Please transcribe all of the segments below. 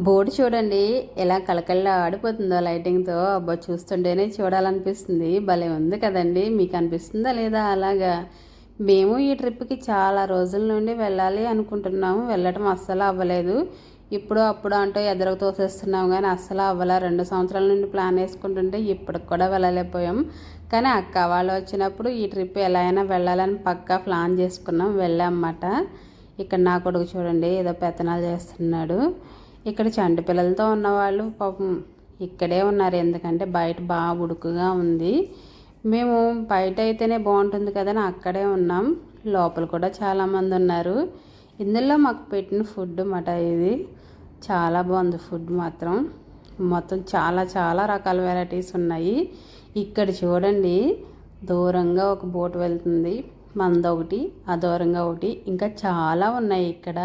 Board చూడండి ఎలా కళకళ ఆడిపోతుందో లైటింగ్తో. అబ్బా చూస్తుంటేనే చూడాలనిపిస్తుంది. భలే ఉంది కదండి. మీకు అనిపిస్తుందా లేదా అలాగా? మేము ఈ ట్రిప్కి చాలా రోజుల నుండి వెళ్ళాలి అనుకుంటున్నాము. వెళ్ళటం అస్సలు అవ్వలేదు. ఇప్పుడు అప్పుడు అంటూ ఎదురు తోసేస్తున్నాం కానీ అస్సలు అవ్వలే. 2 సంవత్సరాల నుండి ప్లాన్ వేసుకుంటుంటే ఇప్పటికి కూడా వెళ్ళలేకపోయాం. కానీ అక్క వాళ్ళు వచ్చినప్పుడు ఈ ట్రిప్ ఎలా అయినా వెళ్ళాలని పక్కా ప్లాన్ చేసుకున్నాం, వెళ్ళామన్నమాట. ఇక్కడ నా కొడుకు చూడండి ఏదో పెత్తనాలు చేస్తున్నాడు. ఇక్కడ చంటి పిల్లలతో ఉన్నవాళ్ళు పాపం ఇక్కడే ఉన్నారు, ఎందుకంటే బయట బాగా ఉడుకుగా ఉంది. మేము బయట అయితేనే బాగుంటుంది కదని అక్కడే ఉన్నాం. లోపల కూడా చాలామంది ఉన్నారు. ఇందులో మాకు పెట్టిన ఫుడ్ మాట ఇది చాలా బాగుంది. ఫుడ్ మాత్రం మొత్తం చాలా చాలా రకాల వెరైటీస్ ఉన్నాయి. ఇక్కడ చూడండి దూరంగా ఒక బోట్ వెళ్తుంది, మందొకటి, ఆ దూరంగా ఒకటి, ఇంకా చాలా ఉన్నాయి ఇక్కడ.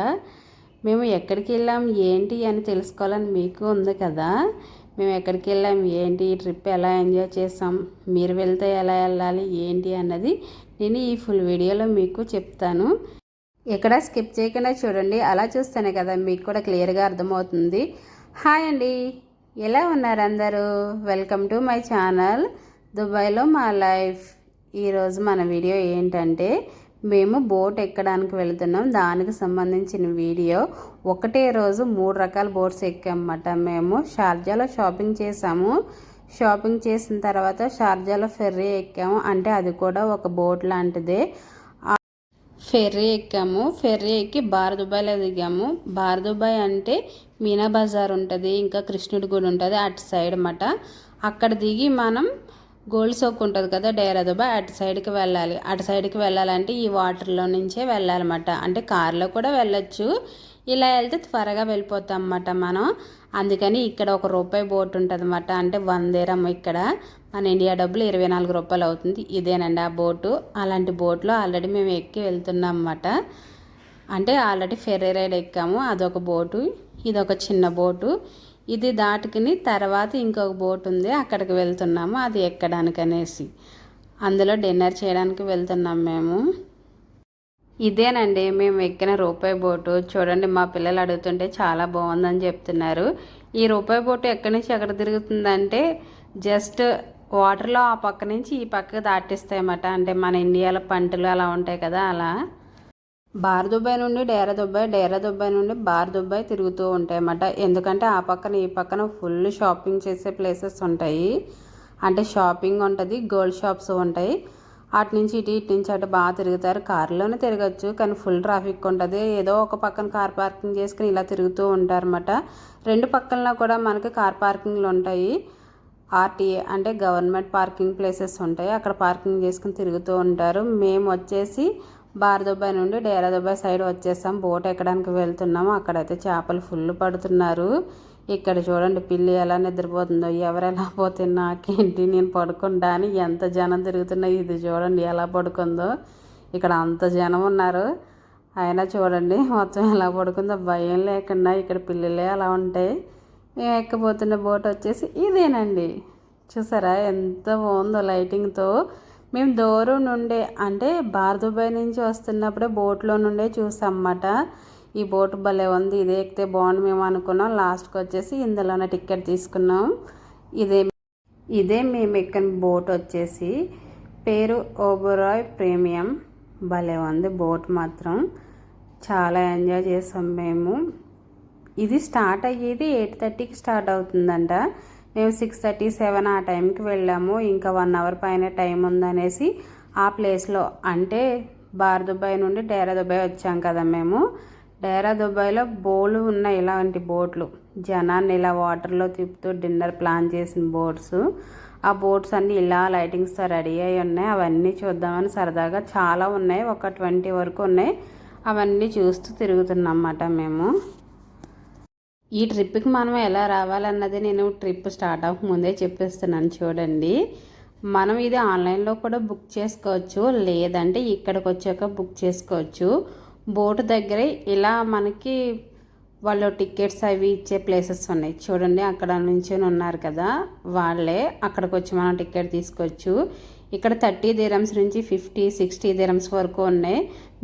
మేము ఎక్కడికి వెళ్ళాం ఏంటి అని తెలుసుకోవాలని మీకు ఉంది కదా. మేము ఎక్కడికి వెళ్ళాం ఏంటి, ఈ ట్రిప్ ఎలా ఎంజాయ్ చేసాం, మీరు వెళ్తే ఎలా వెళ్ళాలి ఏంటి అన్నది నేను ఈ ఫుల్ వీడియోలో మీకు చెప్తాను. ఇక్కడ స్కిప్ చేయకుండా చూడండి, అలా చూస్తేనే కదా మీకు కూడా క్లియర్గా అర్థమవుతుంది. హాయ్ అండి, ఎలా ఉన్నారు అందరూ? వెల్కమ్ టు మై ఛానల్ దుబాయ్లో మా లైఫ్. ఈరోజు మన వీడియో ఏంటంటే మేము బోట్ ఎక్కడానికి వెళుతున్నాం, దానికి సంబంధించిన వీడియో. ఒకటే రోజు 3 రకాల బోట్స్ ఎక్కామన్నమాట. మేము షార్జాలో షాపింగ్ చేసాము. షాపింగ్ చేసిన తర్వాత షార్జాలో ఫెర్రీ ఎక్కాము, అంటే అది కూడా ఒక బోట్ లాంటిదే. ఫెర్రీ ఎక్కాము. ఫెర్రీ ఎక్కి దుబాయ్లో దిగాము. దుబాయ్ అంటే మీనా బజార్ ఉంటుంది, ఇంకా కృష్ణుడి గుడి ఉంటుంది అటు సైడ్ అన్నమాట. అక్కడ దిగి మనం గోల్డ్ సోక్ ఉంటుంది కదా డేరా దుబాయ్, అటు సైడ్కి వెళ్ళాలి. అటు సైడ్కి వెళ్ళాలంటే ఈ వాటర్లో నుంచే వెళ్ళాలన్నమాట. అంటే కార్లో కూడా వెళ్ళొచ్చు, ఇలా వెళ్తే త్వరగా వెళ్ళిపోతాం అన్నమాట మనం. అందుకని ఇక్కడ ₹1 బోట్ ఉంటుంది అన్నమాట. అంటే 1 dirham. ఇక్కడ మన ఇండియా డబ్బులు ₹24 అవుతుంది. ఇదేనండి ఆ బోటు. అలాంటి బోట్లో ఆల్రెడీ మేము ఎక్కి వెళ్తున్నాం అన్నమాట. అంటే ఆల్రెడీ ఫెర్రీ రైడ్ ఎక్కాము, అదొక బోటు, ఇదొక చిన్న బోటు. ఇది దాటుకుని తర్వాత ఇంకొక బోట్ ఉంది, అక్కడికి వెళ్తున్నాము అది ఎక్కడానికి అనేసి. అందులో డిన్నర్ చేయడానికి వెళ్తున్నాం మేము. ఇదేనండి మేము ఎక్కిన ₹1 బోటు. చూడండి మా పిల్లలు అడుగుతుంటే చాలా బాగుందని చెప్తున్నారు. ఈ ₹1 బోటు ఎక్కడి నుంచి ఎక్కడ తిరుగుతుందంటే జస్ట్ వాటర్లో ఆ పక్క నుంచి ఈ పక్కకు దాటిస్తాయన్నమాట. అంటే మన ఇండియాలో పంటలు అలా ఉంటాయి కదా, అలా దుబాయ్ నుండి డేరా దుబాయ్, డేరా దుబాయ్ నుండి దుబాయ్ తిరుగుతూ ఉంటాయి అన్నమాట. ఎందుకంటే ఆ పక్కన ఈ పక్కన ఫుల్ షాపింగ్ చేసే ప్లేసెస్ ఉంటాయి. అంటే షాపింగ్ ఉంటుంది, గోల్డ్ షాప్స్ ఉంటాయి. అటు నుంచి ఇటు, ఇటు నుంచి అటు బాగా తిరుగుతారు. కారులోనే తిరగచ్చు కానీ ఫుల్ ట్రాఫిక్ ఉంటుంది. ఏదో ఒక పక్కన కార్ పార్కింగ్ చేసుకుని ఇలా తిరుగుతూ ఉంటారన్నమాట. 2 పక్కన కూడా మనకి కార్ పార్కింగ్లు ఉంటాయి. ఆర్టీఏ అంటే గవర్నమెంట్ పార్కింగ్ ప్లేసెస్ ఉంటాయి, అక్కడ పార్కింగ్ చేసుకుని తిరుగుతూ ఉంటారు. మేము వచ్చేసి దుబాయ్ నుండి డేరా దుబాయ్ సైడ్ వచ్చేసాం. బోట్ ఎక్కడానికి వెళ్తున్నాము. అక్కడైతే చేపలు ఫుల్ పడుతున్నారు. ఇక్కడ చూడండి పిల్లి ఎలా నిద్రపోతుందో. ఎవరెలా పోతే నాకేంటి, నేను పడుకుంటా అని ఎంత జనం తిరుగుతున్నా. ఇది చూడండి ఎలా పడుకుందో. ఇక్కడ అంత జనం ఉన్నారు, అయినా చూడండి మొత్తం ఎలా పడుకుందో భయం లేకుండా. ఇక్కడ పిల్లులే అలా ఉంటాయి. మేము ఎక్కబోతున్న బోట్ వచ్చేసి ఇదేనండి. చూసారా ఎంత బాగుందో లైటింగ్తో. మేము దూరం నుండే అంటే దుబాయ్ నుంచి వస్తున్నప్పుడే బోట్లో నుండే చూసాం అన్నమాట. ఈ బోట్ భలే ఉంది, ఇదే ఎక్కితే బాగుండు మేము అనుకున్నాం. లాస్ట్కి వచ్చేసి ఇందులోనే టికెట్ తీసుకున్నాం. ఇదే మేము ఎక్కిన బోట్ వచ్చేసి పేరు ఓబెరాయ్ ప్రీమియం. భలే ఉంది బోట్ మాత్రం, చాలా ఎంజాయ్ చేసాం మేము. ఇది స్టార్ట్ అయ్యేది 8:30కి స్టార్ట్ అవుతుందంట. మేము 6:30, 7 ఆ టైంకి వెళ్ళాము. ఇంకా 1 hour పైన టైం ఉందనేసి ఆ ప్లేస్లో, అంటే దుబాయ్ నుండి డేరా దుబాయ్ వచ్చాం కదా మేము. డేరా దుబాయ్లో బోలు ఉన్నాయి ఇలాంటి బోట్లు, జనాన్ని ఇలా వాటర్లో తిప్పుతూ డిన్నర్ ప్లాన్ చేసిన బోట్స్. ఆ బోట్స్ అన్నీ ఇలా లైటింగ్స్తో రెడీ అయి ఉన్నాయి. అవన్నీ చూద్దామని సరదాగా చాలా ఉన్నాయి, ఒక 20 వరకు ఉన్నాయి. అవన్నీ చూస్తూ తిరుగుతున్నాం అన్నమాట మేము. ఈ ట్రిప్కి మనం ఎలా రావాలన్నది నేను ట్రిప్ స్టార్ట్ అవ్వకముందే చెప్పేస్తున్నాను చూడండి. మనం ఇది ఆన్లైన్లో కూడా బుక్ చేసుకోవచ్చు, లేదంటే ఇక్కడికి వచ్చాక బుక్ చేసుకోవచ్చు. బోటు దగ్గరే ఇలా మనకి వాళ్ళు టికెట్స్ అవి ఇచ్చే ప్లేసెస్ ఉన్నాయి చూడండి. అక్కడ నుంచి ఉన్నారు కదా వాళ్ళే, అక్కడికి వచ్చి మనం టికెట్ తీసుకోవచ్చు. ఇక్కడ 30 dirhams నుంచి 50, 60 dirhams వరకు ఉన్నాయి.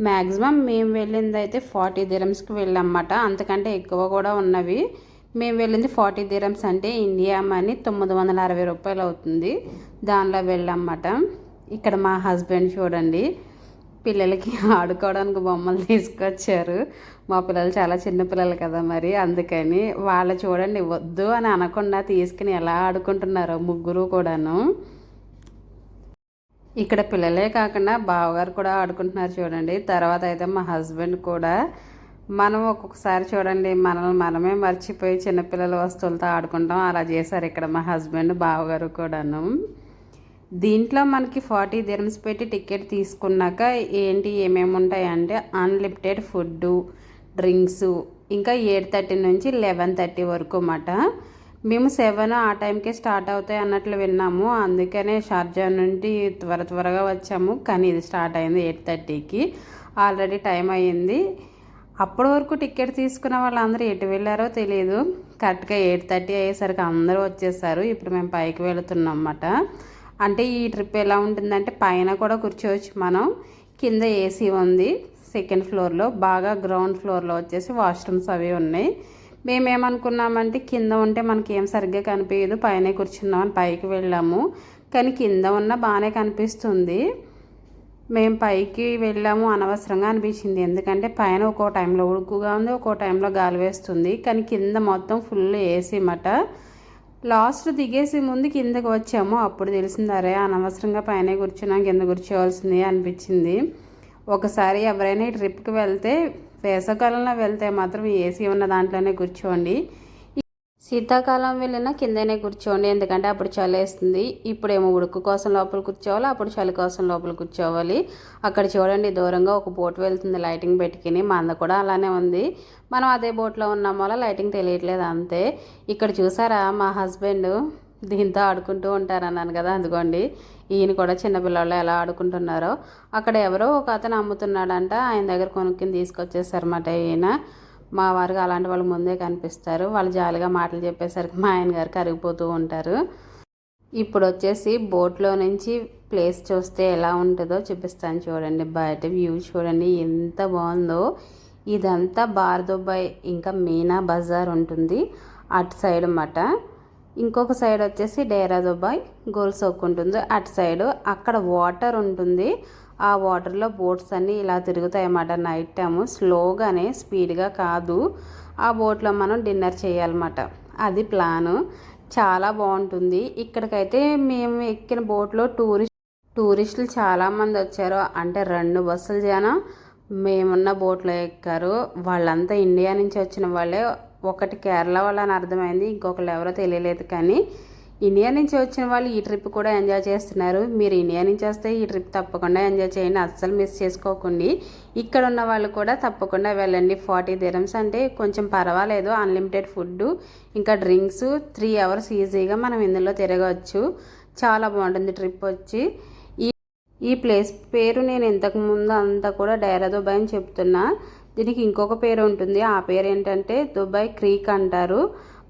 మ్యాక్సిమం మేము వెళ్ళింది అయితే 40 dirhamsకి వెళ్ళామన్నమాట. అంతకంటే ఎక్కువ కూడా ఉన్నవి. మేము వెళ్ళింది 40 dirhams అంటే ఇండియా మనీ 960 రూపాయలు అవుతుంది. దానిలో వెళ్ళామన్నమాట. ఇక్కడ మా హస్బెండ్ చూడండి పిల్లలకి ఆడుకోవడానికి బొమ్మలు తీసుకొచ్చారు. మా పిల్లలు చాలా చిన్న పిల్లలు కదా, మరి అందుకని వాళ్ళు చూడండి వద్దు అని అనకుండా తీసుకుని ఎలా ఆడుకుంటున్నారో ముగ్గురు కూడాను. ఇక్కడ పిల్లలే కాకుండా బావగారు కూడా ఆడుకుంటున్నారు చూడండి. తర్వాత అయితే మా హస్బెండ్ కూడా. మనం ఒక్కొక్కసారి చూడండి మనల్ని మనమే మర్చిపోయి చిన్నపిల్లల వస్తువులతో ఆడుకుంటాం. అలా చేశారు ఇక్కడ మా హస్బెండ్ బావగారు కూడాను. దీంట్లో మనకి 40 dirhams పెట్టి టికెట్ తీసుకున్నాక ఏమేమి ఉంటాయంటే అన్లిమిటెడ్ ఫుడ్డు, డ్రింక్స్, ఇంకా 8:30 నుంచి 11:30 వరకు అన్నమాట. మేము 7 ఆ టైంకే స్టార్ట్ అవుతాయి అన్నట్లు విన్నాము. అందుకనే షార్జా నుండి త్వరగా వచ్చాము. కానీ ఇది స్టార్ట్ అయింది 8:30కి. ఆల్రెడీ టైం అయ్యింది. అప్పటి వరకు టికెట్ తీసుకున్న వాళ్ళందరూ ఎటు వెళ్ళారో తెలియదు. కరెక్ట్గా 8:30 అయ్యేసరికి అందరూ వచ్చేసారు. ఇప్పుడు మేము పైకి వెళుతున్నాం అన్నమాట. అంటే ఈ ట్రిప్ ఎలా ఉంటుందంటే పైన కూడా కూర్చోవచ్చు మనం. కింద ఏసీ ఉంది సెకండ్ ఫ్లోర్లో. బాగా గ్రౌండ్ ఫ్లోర్లో వచ్చేసి వాష్రూమ్స్ అవి ఉన్నాయి. మేమేమనుకున్నామంటే కింద ఉంటే మనకి ఏం సరిగ్గా కనిపించదు, పైన కూర్చున్నామని పైకి వెళ్ళాము. కానీ కింద ఉన్న బాగానే కనిపిస్తుంది. మేము పైకి వెళ్ళాము అనవసరంగా అనిపించింది. ఎందుకంటే పైన ఒక్కో టైంలో ఉడుకుగా ఉంది, ఒక్కో టైంలో గాలి వేస్తుంది. కానీ కింద మొత్తం ఫుల్ ఏసీ అన్నమాట. లాస్ట్ దిగేసి ముందు కిందకి వచ్చాము. అప్పుడు తెలిసిందరే అనవసరంగా పైన కూర్చున్నాం, కింద కూర్చోవాల్సింది అనిపించింది. ఒకసారి ఎవరైనా ఈ ట్రిప్కి వెళ్తే వేసవకాలంలో వెళ్తే మాత్రం ఏసీ ఉన్న దాంట్లోనే కూర్చోండి. శీతాకాలం వెళ్ళినా కిందనే కూర్చోండి, ఎందుకంటే అప్పుడు చలి వేస్తుంది. ఇప్పుడేమో ఉడుకు కోసం లోపల కూర్చోవాలి, అప్పుడు చలి కోసం లోపల కూర్చోవాలి. అక్కడ చూడండి దూరంగా ఒక బోట్ వెళ్తుంది లైటింగ్ పెట్టుకుని. మంద కూడా అలానే ఉంది. మనం అదే బోట్లో ఉన్నాం వల్ల లైటింగ్ తెలియట్లేదు అంతే. ఇక్కడ చూసారా మా హస్బెండ్ దీంతో ఆడుకుంటూ ఉంటారన్నాను కదా, అందుకోండి ఈయన కూడా చిన్నపిల్లలు ఎలా ఆడుకుంటున్నారో. అక్కడ ఎవరో ఒక అతను అమ్ముతున్నాడంట, ఆయన దగ్గర కొనుక్కొని తీసుకొచ్చేసారన్నమాట ఈయన. మా వారికి అలాంటి వాళ్ళు ముందే కనిపిస్తారు. వాళ్ళు జాలిగా మాటలు చెప్పేసరికి మా ఆయన గారు కరిగిపోతూ ఉంటారు. ఇప్పుడు వచ్చేసి బోట్లో నుంచి ప్లేస్ చూస్తే ఎలా ఉంటుందో చూపిస్తాను చూడండి. బయట వ్యూ చూడండి ఎంత బాగుందో. ఇదంతా బార్ దుబాయ్ ఇంకా మీనా బజార్ ఉంటుంది అటు సైడ్ అన్నమాట. ఇంకొక సైడ్ వచ్చేసి డేరా దుబాయ్ గోల్ సోక్ ఉంటుంది అటు సైడు. అక్కడ వాటర్ ఉంటుంది. ఆ వాటర్లో బోట్స్ అన్నీ ఇలా తిరుగుతాయి అన్నమాట. నైట్ టైము స్లోగానే, స్పీడ్గా కాదు. ఆ బోట్లో మనం డిన్నర్ చేయాలన్నమాట. అది ప్లాను. చాలా బాగుంటుంది. ఇక్కడికైతే మేము ఎక్కిన బోట్లో టూరిస్టులు చాలామంది వచ్చారు. అంటే 2 బస్సులు జనం మేమున్న బోట్లో ఎక్కారు. వాళ్ళంతా ఇండియా నుంచి వచ్చిన వాళ్ళే. ఒకటి కేరళ వాళ్ళని అర్థమైంది, ఇంకొకరు ఎవరో తెలియలేదు. కానీ ఇండియా నుంచి వచ్చిన వాళ్ళు ఈ ట్రిప్ కూడా ఎంజాయ్ చేస్తున్నారు. మీరు ఇండియా నుంచి వస్తే ఈ ట్రిప్ తప్పకుండా ఎంజాయ్ చేయండి, అస్సలు మిస్ చేసుకోకండి. ఇక్కడ ఉన్న వాళ్ళు కూడా తప్పకుండా వెళ్ళండి. 40 dirhams అంటే కొంచెం పర్వాలేదు. అన్లిమిటెడ్ ఫుడ్ ఇంకా డ్రింక్స్ 3 hours ఈజీగా మనం ఇందులో తిరగవచ్చు. చాలా బాగుంటుంది ట్రిప్ వచ్చి. ఈ ప్లేస్ పేరు నేను ఇంతకుముందు అంతా కూడా డైరా దుబాయ్ అని చెప్తున్నా. దీనికి ఇంకొక పేరు ఉంటుంది. ఆ పేరు ఏంటంటే దుబాయ్ క్రీక్ అంటారు.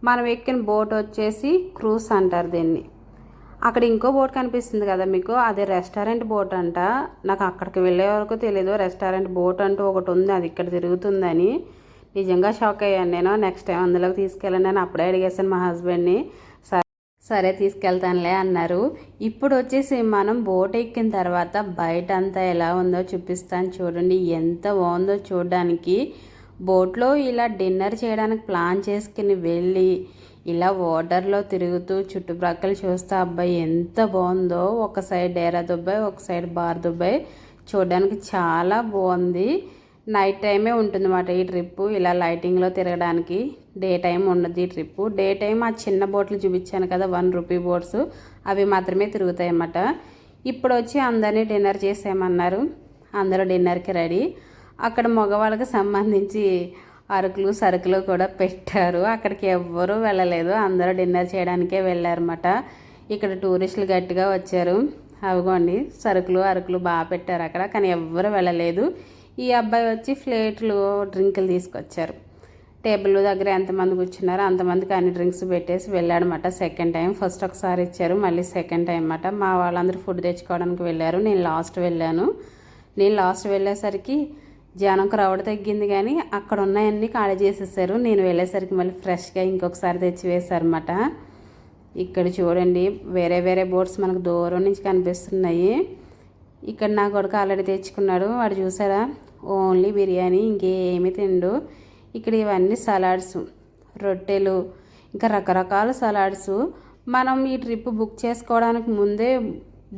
మనం ఎక్కిన బోట్ వచ్చేసి క్రూజ్ అంటారు దీన్ని. అక్కడ ఇంకో బోట్ కనిపిస్తుంది కదా మీకు, అది రెస్టారెంట్ బోట్ అంట. నాకు అక్కడికి వెళ్ళే వరకు తెలీదు రెస్టారెంట్ బోట్ అంటూ ఒకటి ఉంది, అది ఇక్కడ తిరుగుతుందని. నిజంగా షాక్ అయ్యాను నేను. నెక్స్ట్ టైం అందులోకి తీసుకెళ్ళండి అని అప్పుడే అడిగేసాను మా హస్బెండ్ని. సరే తీసుకెళ్తానులే అన్నారు. ఇప్పుడు వచ్చేసి మనం బోట్ ఎక్కిన తర్వాత బయట అంతా ఎలా ఉందో చూపిస్తాను చూడండి. ఎంత బాగుందో చూడడానికి. బోట్లో ఇలా డిన్నర్ చేయడానికి ప్లాన్ చేసుకుని వెళ్ళి ఇలా వాటర్లో తిరుగుతూ చుట్టుప్రక్కల చూస్తే అబ్బాయి ఎంత బాగుందో. ఒక సైడ్ డేరా దుబాయ్, ఒక సైడ్ బార్ దుబాయ్. చూడడానికి చాలా బాగుంది. నైట్ టైమే ఉంటుందన్నమాట ఈ ట్రిప్పు. ఇలా లైటింగ్లో తిరగడానికి డే టైం ఉండదు ఈ ట్రిప్పు. డే టైం ఆ చిన్న బోట్లు చూపించాను కదా 1 రూపీ బోట్స్, అవి మాత్రమే తిరుగుతాయి అన్నమాట. ఇప్పుడు వచ్చి అందరినీ డిన్నర్ చేసేయమన్నారు. అందరూ డిన్నర్కి రెడీ. అక్కడ మగవాళ్ళకి సంబంధించి అరకులు సరుకులు కూడా పెట్టారు. అక్కడికి ఎవ్వరూ వెళ్ళలేదు, అందరూ డిన్నర్ చేయడానికే వెళ్ళారన్నమాట. ఇక్కడ టూరిస్టులు గట్టిగా వచ్చారు. అవిగోండి సరుకులు అరకులు బాగా పెట్టారు అక్కడ, కానీ ఎవ్వరూ వెళ్ళలేదు. ఈ అబ్బాయి వచ్చి ప్లేట్లు డ్రింకులు తీసుకొచ్చారు. టేబుల్ దగ్గర ఎంతమంది కూర్చున్నారో అంతమందికి అన్ని డ్రింక్స్ పెట్టేసి వెళ్ళాడనమాట. Second time. ఫస్ట్ ఒకసారి ఇచ్చారు, మళ్ళీ సెకండ్ టైం అన్నమాట. మా వాళ్ళందరూ ఫుడ్ తెచ్చుకోవడానికి వెళ్ళారు. నేను లాస్ట్ వెళ్ళాను. నేను లాస్ట్ వెళ్ళేసరికి జనం క్రౌడ్ తగ్గింది కానీ అక్కడ ఉన్నాయన్నీ ఖాళీ చేసేసారు. నేను వెళ్ళేసరికి మళ్ళీ ఫ్రెష్గా ఇంకొకసారి తెచ్చి వేశారన్నమాట. ఇక్కడ చూడండి వేరే వేరే బోట్స్ మనకు దూరం నుంచి కనిపిస్తున్నాయి. ఇక్కడ నా కొడుకు ఆల్రెడీ తెచ్చుకున్నాడు. వాడు చూసారా ఓన్లీ బిర్యానీ, ఇంకేమీ తిండు. ఇక్కడ ఇవన్నీ సలాడ్స్, రొట్టెలు, ఇంకా రకరకాల సలాడ్స్. మనం ఈ ట్రిప్ బుక్ చేసుకోవడానికి ముందే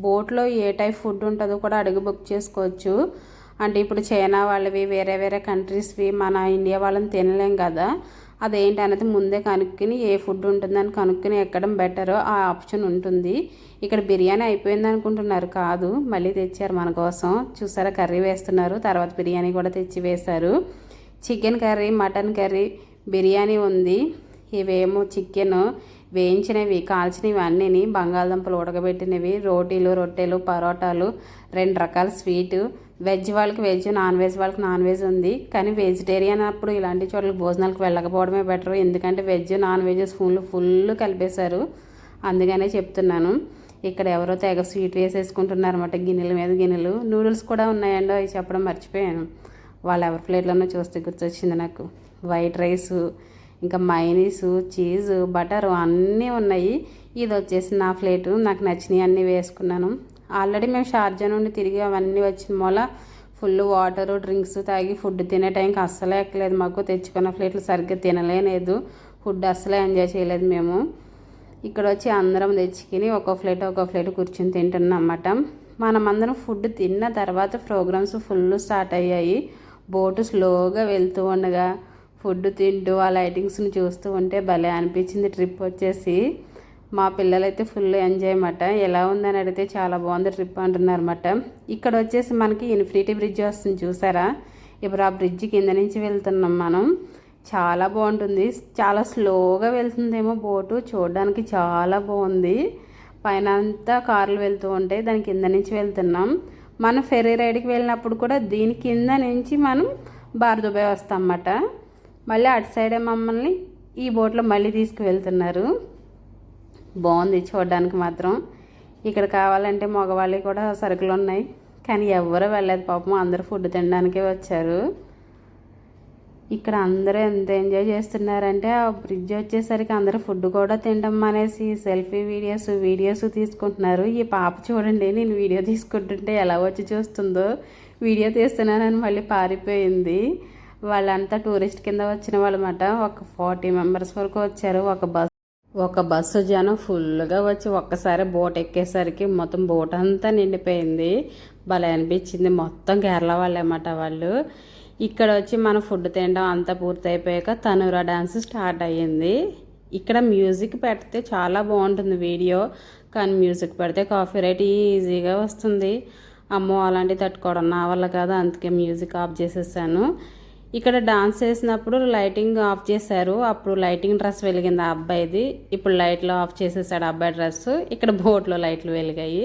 బోట్లో ఏ టైప్ ఫుడ్ ఉంటుందో కూడా అడిగి బుక్ చేసుకోవచ్చు. అంటే ఇప్పుడు చైనా వాళ్ళవి, వేరే వేరే కంట్రీస్వి మన ఇండియా వాళ్ళని తినలేం కదా, అదేంటి అనేది ముందే కనుక్కొని ఏ ఫుడ్ ఉంటుందని కనుక్కొని ఎక్కడం బెటరో ఆ ఆప్షన్ ఉంటుంది. ఇక్కడ బిర్యానీ అయిపోయింది అనుకుంటున్నారు, కాదు మళ్ళీ తెచ్చారు మన కోసం. చూసారా కర్రీ వేస్తున్నారు, తర్వాత బిర్యానీ కూడా తెచ్చి వేశారు. Chicken curry, mutton curry, biryani ఉంది. ఇవేమో చికెన్ వేయించినవి, కాల్చినవి అన్నీ, బంగాళదుంపలు ఉడకబెట్టినవి, రోటీలు, రొట్టెలు, పరోటాలు, 2 రకాల స్వీటు. వెజ్ వాళ్ళకి వెజ్, నాన్ వెజ్ వాళ్ళకి నాన్ వెజ్ ఉంది. కానీ వెజిటేరియన్ అప్పుడు ఇలాంటి చోట్లకి భోజనాలకు వెళ్ళకపోవడమే బెటర్. ఎందుకంటే వెజ్ నాన్ వెజ్ స్పూన్లు ఫుల్ కలిపేశారు, అందుకనే చెప్తున్నాను. ఇక్కడ ఎవరో తెగ స్వీట్ వేసేసుకుంటున్నారన్నమాట, గిన్నెల మీద గిన్నెలు. నూడిల్స్ కూడా ఉన్నాయండి, అవి చెప్పడం మర్చిపోయాను. వాళ్ళు ఎవరి ప్లేట్లోనో చూస్తే గుర్తొచ్చింది నాకు. వైట్ రైసు, ఇంకా మైనీసు, చీజు, బటరు అన్నీ ఉన్నాయి. ఇది వచ్చేసి నా ప్లేటు, నాకు నచ్చినవి అన్నీ వేసుకున్నాను. ఆల్రెడీ మేము షార్జా నుండి తిరిగి అవన్నీ వచ్చిన మూల ఫుల్ వాటరు, డ్రింక్స్ తాగి ఫుడ్ తినే టైంకి అస్సలే ఎక్కలేదు మాకు. తెచ్చుకున్న ప్లేట్లు సరిగ్గా తినలేదు, ఫుడ్ అస్సలే ఎంజాయ్ చేయలేదు మేము. ఇక్కడ వచ్చి అందరం తెచ్చుకుని ఒక్కో ప్లేట్ కూర్చొని తింటున్నాం అన్నమాట. మనమందరం ఫుడ్ తిన్న తర్వాత ప్రోగ్రామ్స్ ఫుల్ స్టార్ట్ అయ్యాయి. బోటు స్లోగా వెళ్తూ ఉండగా ఫుడ్ తింటూ ఆ లైటింగ్స్ని చూస్తూ ఉంటే భలే అనిపించింది. ట్రిప్ వచ్చేసి మా పిల్లలైతే ఫుల్ ఎంజాయ్ అన్నమాట. ఎలా ఉందని అడిగితే చాలా బాగుంది ట్రిప్ అంటున్నారు అన్నమాట. ఇక్కడ వచ్చేసి మనకి ఇన్ఫినిటీ బ్రిడ్జ్ వస్తుంది చూసారా, ఇప్పుడు ఆ బ్రిడ్జ్ కింద నుంచి వెళ్తున్నాం మనం. చాలా బాగుంటుంది, చాలా స్లోగా వెళ్తుందేమో బోటు, చూడడానికి చాలా బాగుంది. పైన అంతా కార్లు వెళ్తూ ఉంటాయి, దాని కింద నుంచి వెళ్తున్నాం. మనం ఫెర్రీ రైడ్కి వెళ్ళినప్పుడు కూడా దీని కింద నుంచి మనం బార్దుబాయ్ వస్తాం అన్నమాట. మళ్ళీ అటు సైడే మమ్మల్ని ఈ బోట్లో మళ్ళీ తీసుకువెళ్తున్నారు. బాగుంది చూడడానికి మాత్రం. ఇక్కడ కావాలంటే మగవాళ్ళకి కూడా సరుకులు ఉన్నాయి, కానీ ఎవరు వెళ్ళలేదు పాపం, అందరూ ఫుడ్ తినడానికే వచ్చారు. ఇక్కడ అందరూ ఎంత ఎంజాయ్ చేస్తున్నారంటే ఆ బ్రిడ్జ్ వచ్చేసరికి అందరూ ఫుడ్ కూడా తినడం అనేసి సెల్ఫీ వీడియోస్ తీసుకుంటున్నారు. ఈ పాప చూడండి, నేను వీడియో తీసుకుంటుంటే ఎలా వచ్చి చూస్తుందో, వీడియో తీస్తున్నానని మళ్ళీ పారిపోయింది. వాళ్ళంతా టూరిస్ట్ కింద వచ్చిన వాళ్ళమాట. ఒక 40 మెంబర్స్ వరకు వచ్చారు. ఒక బస్సు జనం ఫుల్గా వచ్చి ఒక్కసారి బోట్ ఎక్కేసరికి మొత్తం బోట్ అంతా నిండిపోయింది. భలే అనిపించింది. మొత్తం కేరళ వాళ్ళే అన్నమాట వాళ్ళు. ఇక్కడ వచ్చి మనం ఫుడ్ తినడం అంతా పూర్తయిపోయాక తనూరా డాన్స్ స్టార్ట్ అయ్యింది. ఇక్కడ మ్యూజిక్ పెడితే చాలా బాగుంటుంది వీడియో, కానీ మ్యూజిక్ పెడితే కాపీరైట్ ఈజీగా వస్తుంది. అమ్మో అలాంటివి తట్టుకోవడం నా వల్ల కాదు, అందుకే మ్యూజిక్ ఆఫ్ చేసేసాను. ఇక్కడ డాన్స్ చేసినప్పుడు లైటింగ్ ఆఫ్ చేశారు, అప్పుడు లైటింగ్ డ్రెస్ వెలిగింది ఆ అబ్బాయిది. ఇప్పుడు లైట్లు ఆఫ్ చేసేసాడు అబ్బాయి డ్రెస్. ఇక్కడ బోట్లో లైట్లు వెలిగాయి.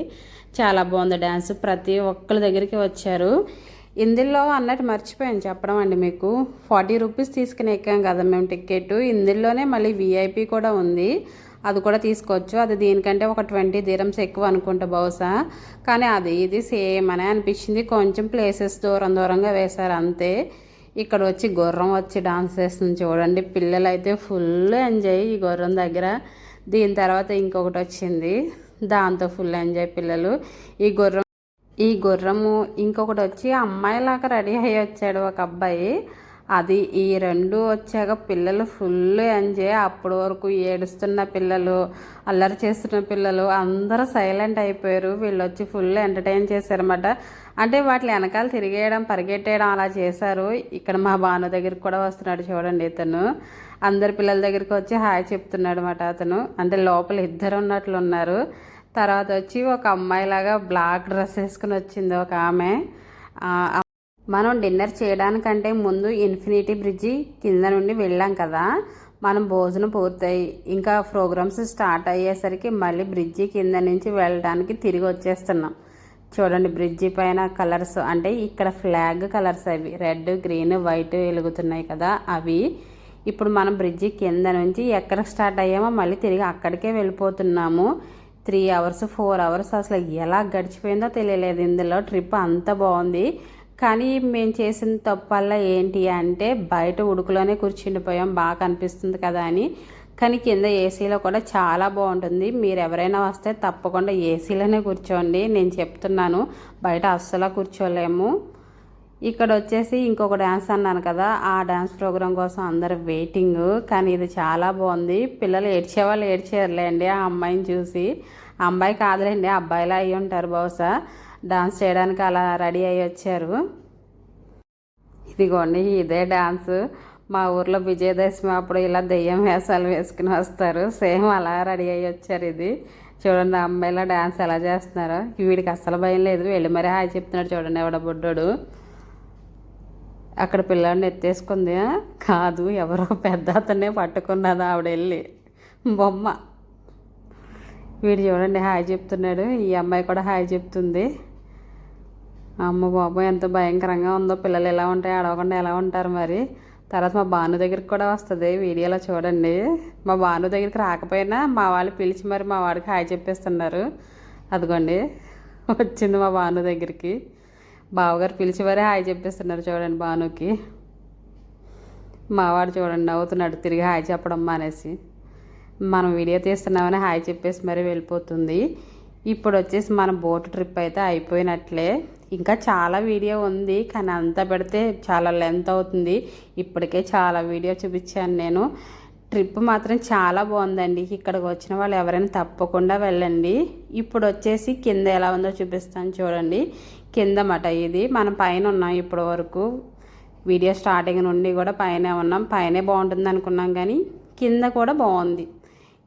చాలా బాగుంది డ్యాన్స్, ప్రతి ఒక్కరి దగ్గరికి వచ్చారు. ఇందులో అన్నట్టు మర్చిపోయాను చెప్పడం అండి మీకు, 40 రూపీస్ తీసుకుని ఎక్కాం కదా మేము టికెట్. ఇందులోనే మళ్ళీ విఐపి కూడా ఉంది, అది కూడా తీసుకోవచ్చు. అది దీనికంటే ఒక 20 dirhams ఎక్కువ అనుకుంటా బహుశా, కానీ అది ఇది సేమ్ అనే అనిపించింది. కొంచెం ప్లేసెస్ దూరంగా వేశారు అంతే. ఇక్కడ వచ్చి గుర్రం వచ్చి డాన్స్ చేస్తుంది చూడండి, పిల్లలు అయితే ఫుల్ ఎంజాయ్ ఈ గుర్రం దగ్గర. దీని తర్వాత ఇంకొకటి వచ్చింది, దాంతో ఫుల్ ఎంజాయ్ పిల్లలు. ఈ గుర్రము ఇంకొకటి వచ్చి అమ్మాయిలాగా రెడీ అయ్యి వచ్చాడు ఒక అబ్బాయి. అది ఈ 2 వచ్చాక పిల్లలు ఫుల్ ఎంజాయ్. అప్పటి వరకు ఏడుస్తున్న పిల్లలు, అల్లరి చేస్తున్న పిల్లలు అందరూ సైలెంట్ అయిపోయారు. వీళ్ళు వచ్చి ఫుల్ ఎంటర్టైన్ చేశారన్నమాట. అంటే వాటి వెనకాల తిరిగేయడం, పరిగెట్టేయడం అలా చేశారు. ఇక్కడ మా భాను దగ్గరికి కూడా వస్తున్నాడు చూడండి, ఇతను అందరి పిల్లల దగ్గరికి వచ్చి హాయ్ చెప్తున్నాడు అన్నమాట అతను. అంటే లోపల 2 ఉన్నట్లు ఉన్నారు. తర్వాత వచ్చి ఒక అమ్మాయిలాగా బ్లాక్ డ్రెస్ వేసుకుని వచ్చింది ఒక ఆమె. మనం డిన్నర్ చేయడానికంటే ముందు ఇన్ఫినిటీ బ్రిడ్జి కింద నుండి వెళ్ళాం కదా, మనం భోజనం పూర్తయి ఇంకా ప్రోగ్రామ్స్ స్టార్ట్ అయ్యేసరికి మళ్ళీ బ్రిడ్జి కింద నుంచి వెళ్ళడానికి తిరిగి వచ్చేస్తున్నాం. చూడండి బ్రిడ్జి పైన కలర్స్, అంటే ఇక్కడ ఫ్లాగ్ కలర్స్ అవి రెడ్, గ్రీన్, వైట్ వెలుగుతున్నాయి కదా అవి. ఇప్పుడు మనం బ్రిడ్జి కింద నుంచి ఎక్కడ స్టార్ట్ అయ్యామో మళ్ళీ తిరిగి అక్కడికే వెళ్ళిపోతున్నాము. 3 hours 4 hours అసలు ఎలా గడిచిపోయిందో తెలియలేదు. ఇందులో ట్రిప్ అంత బాగుంది. కానీ మేము చేసిన తప్పు వల్ల ఏంటి అంటే బయట ఉడుకులోనే కూర్చుండిపోయాం, బాగా కనిపిస్తుంది కదా అని. కానీ కింద ఏసీలో కూడా చాలా బాగుంటుంది. మీరు ఎవరైనా వస్తే తప్పకుండా ఏసీలోనే కూర్చోండి, నేను చెప్తున్నాను, బయట అస్సలు కూర్చోలేము. ఇక్కడ వచ్చేసి ఇంకొక డ్యాన్స్ అన్నాను కదా, ఆ డ్యాన్స్ ప్రోగ్రాం కోసం అందరు వెయిటింగ్. కానీ ఇది చాలా బాగుంది. పిల్లలు ఏడ్చేవాళ్ళు ఏడ్చేయర్లేండి ఆ అమ్మాయిని చూసి. ఆ అమ్మాయి కాదులేండి, అబ్బాయిలా అయ్యి ఉంటారు బహుశా, డాన్స్ చేయడానికి అలా రెడీ అయ్యి వచ్చారు. ఇదిగోండి ఇదే డాన్స్. మా ఊర్లో విజయదశమి అప్పుడు ఇలా దెయ్యం వేషాలు వేసుకుని వస్తారు, సేమ్ అలా రెడీ అయ్యి వచ్చారు. ఇది చూడండి అమ్మాయిలా డాన్స్ ఎలా చేస్తున్నారో. వీడికి అస్సలు భయం లేదు, వెళ్ళి మరీ హాయ్ చెప్తున్నాడు. చూడండి ఎవడ బుడ్డోడు అక్కడ పిల్లాడిని ఎత్తేసుకుంది. కాదు, ఎవరో పెద్ద అతన్నే పట్టుకున్నది ఆవిడ వెళ్ళి బొమ్మ. వీడు చూడండి హాయ్ చెప్తున్నాడు, ఈ అమ్మాయి కూడా హాయ్ చెప్తుంది. అమ్మ బాబు ఎంత భయంకరంగా ఉందో. పిల్లలు ఎలా ఉంటాయి, అడవకుండా ఎలా ఉంటారు మరి. తర్వాత మా భాను దగ్గరికి కూడా వస్తుంది వీడియోలో చూడండి. మా భాను దగ్గరికి రాకపోయినా మా వాళ్ళు పిలిచి మరి మా వాడికి హాయ్ చెప్పేస్తున్నారు. అదిగోండి వచ్చింది మా భాను దగ్గరికి. బావగారు పిలిచి మరీ హాయ్ చెప్పేస్తున్నారు చూడండి భానుకి. మావాడు చూడండి నవ్వుతున్నాడు తిరిగి హాయ్ చెప్పడం మానేసి. మనం వీడియో తీస్తున్నామని హాయ్ చెప్పేసి మరీ వెళ్ళిపోతుంది. ఇప్పుడు వచ్చేసి మన బోట్ ట్రిప్ అయితే అయిపోయినట్లే. ఇంకా చాలా వీడియో ఉంది కానీ అంతా పెడితే చాలా లెంత్ అవుతుంది. ఇప్పటికే చాలా వీడియో చూపించాను నేను. ట్రిప్ మాత్రం చాలా బాగుందండి. ఇక్కడికి వచ్చిన వాళ్ళు ఎవరైనా తప్పకుండా వెళ్ళండి. ఇప్పుడు వచ్చేసి కింద ఎలా ఉందో చూపిస్తాను చూడండి. కింద మాట ఇది, మనం పైన ఉన్నాం ఇప్పటి వరకు. వీడియో స్టార్టింగ్ నుండి కూడా పైనే ఉన్నాం. పైనే బాగుంటుంది అనుకున్నాం కానీ కింద కూడా బాగుంది.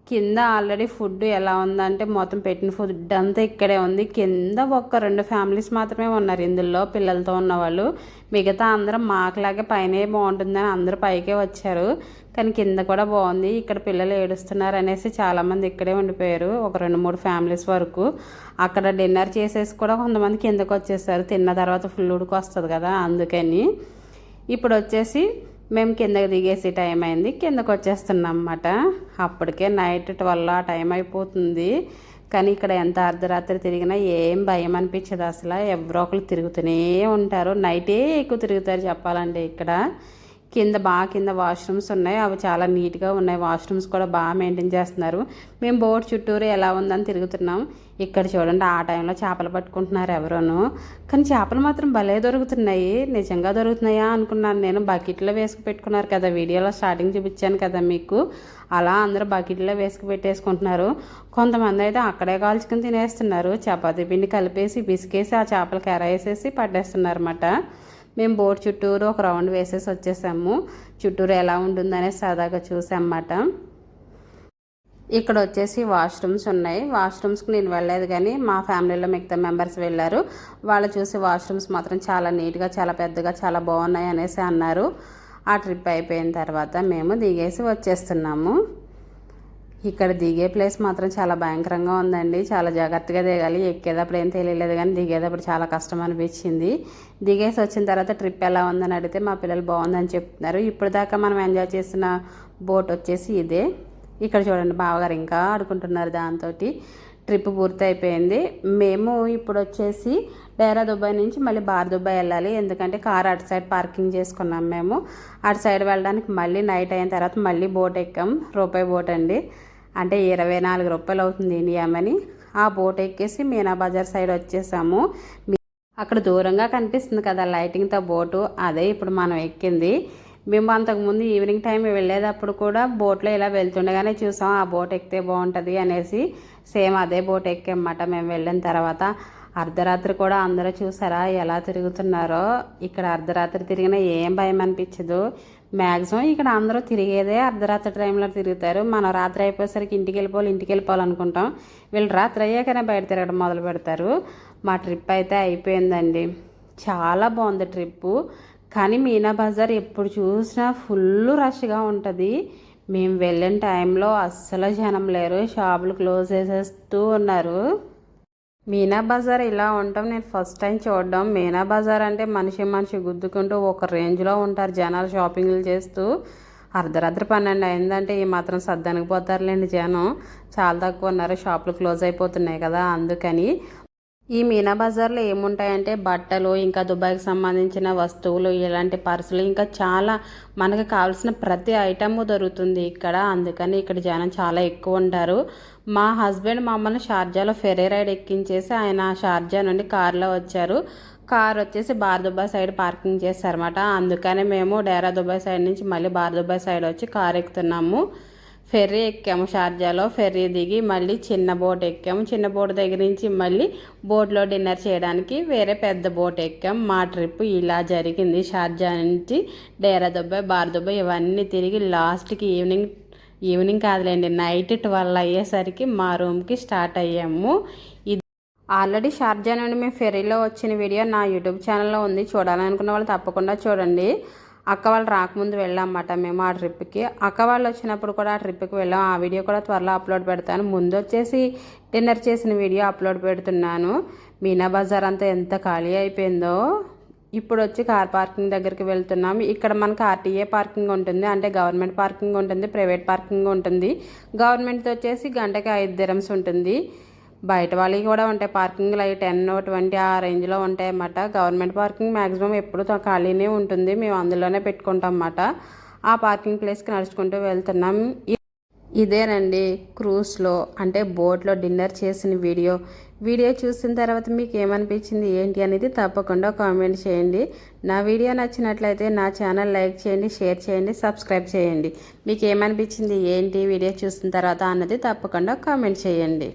కింద ఆల్రెడీ ఫుడ్ ఎలా ఉందంటే మొత్తం పెట్టిన ఫుడ్ అంతా ఇక్కడే ఉంది. కింద ఒక 2 ఫ్యామిలీస్ మాత్రమే ఉన్నారు ఇందులో పిల్లలతో ఉన్నవాళ్ళు. మిగతా అందరం మాకులాగే పైనే బాగుంటుందని అందరూ పైకే వచ్చారు. కానీ కింద కూడా బాగుంది. ఇక్కడ పిల్లలు ఏడుస్తున్నారు అనేసి చాలామంది ఇక్కడే ఉండిపోయారు, ఒక 2-3 ఫ్యామిలీస్ వరకు. అక్కడ డిన్నర్ చేసేసి కూడా కొంతమంది కిందకు వచ్చేసారు, తిన్న తర్వాత ఫుల్ ఉడికి వస్తుంది కదా అందుకని. ఇప్పుడు వచ్చేసి మేము కిందకి దిగేసి టైం అయింది, కిందకు వచ్చేస్తున్నాం అన్నమాట. అప్పటికే నైట్ 12 ఆ టైం అయిపోతుంది. కానీ ఇక్కడ ఎంత అర్ధరాత్రి తిరిగినా ఏం భయం అనిపించదు అసలు. ఎవరో ఒకరు తిరుగుతూనే ఉంటారు, నైటే ఎక్కువ తిరుగుతారు చెప్పాలంటే. ఇక్కడ కింద వాష్రూమ్స్ ఉన్నాయి, అవి చాలా నీట్గా ఉన్నాయి. వాష్రూమ్స్ కూడా బాగా మెయింటైన్ చేస్తున్నారు. మేము బోట్ చుట్టూరు ఎలా ఉందని తిరుగుతున్నాం. ఇక్కడ చూడండి ఆ టైంలో చేపలు పట్టుకుంటున్నారు ఎవరోను. కానీ చేపలు మాత్రం భలే దొరుకుతున్నాయి. నిజంగా దొరుకుతున్నాయా అనుకున్నాను నేను. బకెట్లో వేసుకు పెట్టుకున్నారు కదా, వీడియోలో స్టార్టింగ్ చూపించాను కదా మీకు, అలా అందరూ బకెట్లో వేసుకు పెట్టేసుకుంటున్నారు. కొంతమంది అయితే అక్కడే కాల్చుకుని తినేస్తున్నారు. చపాతీ పిండి కలిపేసి బిసికేసి ఆ చేపలకి ఎరేసేసి పట్టేస్తున్నారు అన్నమాట. మేము బోట్ చుట్టూరు ఒక రౌండ్ వేసేసి వచ్చేసాము. చుట్టూరు ఎలా ఉంటుందనేసి సరదాగా చూసామన్నమాట. ఇక్కడ వచ్చేసి వాష్రూమ్స్ ఉన్నాయి. వాష్రూమ్స్కి నేను వెళ్ళలేదు కానీ మా ఫ్యామిలీలో మిగతా మెంబర్స్ వెళ్ళారు. వాళ్ళు చూసి వాష్రూమ్స్ మాత్రం చాలా నీట్గా, చాలా పెద్దగా, చాలా బాగున్నాయి అనేసి అన్నారు. ఆ ట్రిప్ అయిపోయిన తర్వాత మేము దిగేసి వచ్చేస్తున్నాము. ఇక్కడ దిగే ప్లేస్ మాత్రం చాలా భయంకరంగా ఉందండి, చాలా జాగ్రత్తగా దిగాలి. ఎక్కేటప్పుడు ఏం తెలియలేదు కానీ దిగేటప్పుడు చాలా కష్టం అనిపించింది. దిగేసి వచ్చిన తర్వాత ట్రిప్ ఎలా ఉందని అడిగితే మా పిల్లలు బాగుందని చెప్తున్నారు. ఇప్పుడు దాకా మనం ఎంజాయ్ చేసిన బోట్ వచ్చేసి ఇదే. ఇక్కడ చూడండి బావగారు ఇంకా ఆడుకుంటున్నారు దాంతో. ట్రిప్ పూర్తి అయిపోయింది. మేము ఇప్పుడు వచ్చేసి డైరా దుబాయ్ నుంచి మళ్ళీ బార్ దుబాయ్ వెళ్ళాలి. ఎందుకంటే కార్ అటు సైడ్ పార్కింగ్ చేసుకున్నాం మేము. అటు సైడ్ వెళ్ళడానికి మళ్ళీ నైట్ అయిన తర్వాత మళ్ళీ బోట్ ఎక్కాం. రూపాయి బోట్ అండి, అంటే 24 రూపాయలు అవుతుంది ఇండియా మనీ. ఆ బోట్ ఎక్కేసి మీనా బజార్ సైడ్ వచ్చేసాము. అక్కడ దూరంగా కనిపిస్తుంది కదా లైటింగ్తో బోటు, అదే ఇప్పుడు మనం ఎక్కింది. మేము అంతకుముందు ఈవినింగ్ టైం వెళ్ళేటప్పుడు కూడా బోట్లో ఇలా వెళ్తుండగానే చూసాం ఆ బోట్ ఎక్కితే బాగుంటుంది అనేసి. సేమ్ అదే బోట్ ఎక్కామన్నమాట మేము వెళ్ళిన తర్వాత. అర్ధరాత్రి కూడా అందరూ చూసారా ఎలా తిరుగుతున్నారో. ఇక్కడ అర్ధరాత్రి తిరిగినా ఏం భయం అనిపించదు. మ్యాక్సిమం ఇక్కడ అందరూ తిరిగేదే అర్ధరాత్రి టైంలో తిరుగుతారు. మనం రాత్రి అయిపోయేసరికి ఇంటికి వెళ్ళిపోవాలనుకుంటాం. వీళ్ళు రాత్రి అయ్యాకనే బయట తిరగడం మొదలు పెడతారు. మా ట్రిప్ అయితే అయిపోయిందండి, చాలా బాగుంది ట్రిప్పు. కానీ మీనా బజార్ ఎప్పుడు చూసినా ఫుల్ రష్గా ఉంటుంది. మేము వెళ్ళిన టైంలో అస్సలు జనం లేరు, షాపులు క్లోజ్ చేసేస్తూ ఉన్నారు. మీనా బజార్ ఇలా ఉండటం నేను ఫస్ట్ టైం చూడడం. మీనా బజార్ అంటే మనిషి గుద్దుకుంటూ ఒక రేంజ్లో ఉంటారు జనాలు షాపింగ్లు చేస్తూ. అర్ధరాత్రి 12 అయిందంటే ఈ మాత్రం సర్దానికి పోతారులేండి జనం. చాలా తక్కువ ఉన్నారు, షాపులు క్లోజ్ అయిపోతున్నాయి కదా అందుకని. ఈ మీనా బజార్లో ఏముంటాయంటే బట్టలు, ఇంకా దుబాయ్కి సంబంధించిన వస్తువులు, ఇలాంటి పర్సులు, ఇంకా చాలా మనకు కావాల్సిన ప్రతి ఐటమ్ దొరుకుతుంది ఇక్కడ. అందుకని ఇక్కడ జనం చాలా ఎక్కువ ఉంటారు. మా హస్బెండ్ మమ్మల్ని షార్జాలో ఫెరీ రైడ్ ఎక్కించేసి ఆయన షార్జా నుండి కార్లో వచ్చారు. కార్ వచ్చేసి బార్ దుబాయ్ సైడ్ పార్కింగ్ చేశారన్నమాట. అందుకని మేము డేరా దుబాయ్ సైడ్ నుంచి మళ్ళీ బార్ దుబాయ్ సైడ్ వచ్చి కార్ ఎక్కుతున్నాము. ఫెర్రీ ఎక్కాము. షార్జాలో ఫెర్రీ దిగి మళ్ళీ చిన్న బోట్ ఎక్కాము. చిన్న బోట్ దగ్గర నుంచి మళ్ళీ బోట్లో డిన్నర్ చేయడానికి వేరే పెద్ద బోట్ ఎక్కాము. మా ట్రిప్ ఇలా జరిగింది. షార్జా నుంచి డేరా దుబాయ్, బార్ దుబాయ్ ఇవన్నీ తిరిగి లాస్ట్కి ఈవినింగ్ కాదులేండి, నైట్ 12 అయ్యేసరికి మా రూమ్కి స్టార్ట్ అయ్యాము. ఇది ఆల్రెడీ షార్జా నుండి మేము ఫెర్రీలో వచ్చిన వీడియో నా యూట్యూబ్ ఛానల్లో ఉంది. చూడాలనుకున్న వాళ్ళు తప్పకుండా చూడండి. అక్క వాళ్ళు రాకముందు వెళ్ళామన్నమాట మేము ఆ ట్రిప్కి. అక్క వాళ్ళు వచ్చినప్పుడు కూడా ఆ ట్రిప్కి వెళ్ళాం. ఆ వీడియో కూడా త్వరలో అప్లోడ్ పెడతాను. ముందు వచ్చేసి డిన్నర్ చేసిన వీడియో అప్లోడ్ పెడుతున్నాను. మీనా బజార్ అంతా ఎంత ఖాళీ అయిపోయిందో. ఇప్పుడు వచ్చి కార్ పార్కింగ్ దగ్గరికి వెళ్తున్నాం. ఇక్కడ మనకు ఆర్టీఏ పార్కింగ్ ఉంటుంది, అంటే గవర్నమెంట్ పార్కింగ్ ఉంటుంది, ప్రైవేట్ పార్కింగ్ ఉంటుంది. గవర్నమెంట్తో వచ్చేసి గంటకి 5 dirhams ఉంటుంది. బయట వాళ్ళకి కూడా ఉంటాయి పార్కింగ్లు, అవి 10, 20 ఆ రేంజ్లో ఉంటాయి అన్నమాట. గవర్నమెంట్ పార్కింగ్ మ్యాక్సిమం ఎప్పుడు ఖాళీనే ఉంటుంది. మేము అందులోనే పెట్టుకుంటాం అన్నమాట. ఆ పార్కింగ్ ప్లేస్కి నడుచుకుంటూ వెళ్తున్నాం. ఇదేనండి క్రూజ్లో అంటే బోట్లో డిన్నర్ చేసిన వీడియో చూసిన తర్వాత మీకు ఏమనిపించింది ఏంటి అనేది తప్పకుండా కామెంట్ చేయండి. నా వీడియో నచ్చినట్లయితే నా ఛానల్ లైక్ చేయండి, షేర్ చేయండి, సబ్స్క్రైబ్ చేయండి. మీకు ఏమనిపించింది ఏంటి వీడియో చూసిన తర్వాత అన్నది తప్పకుండా కామెంట్ చేయండి.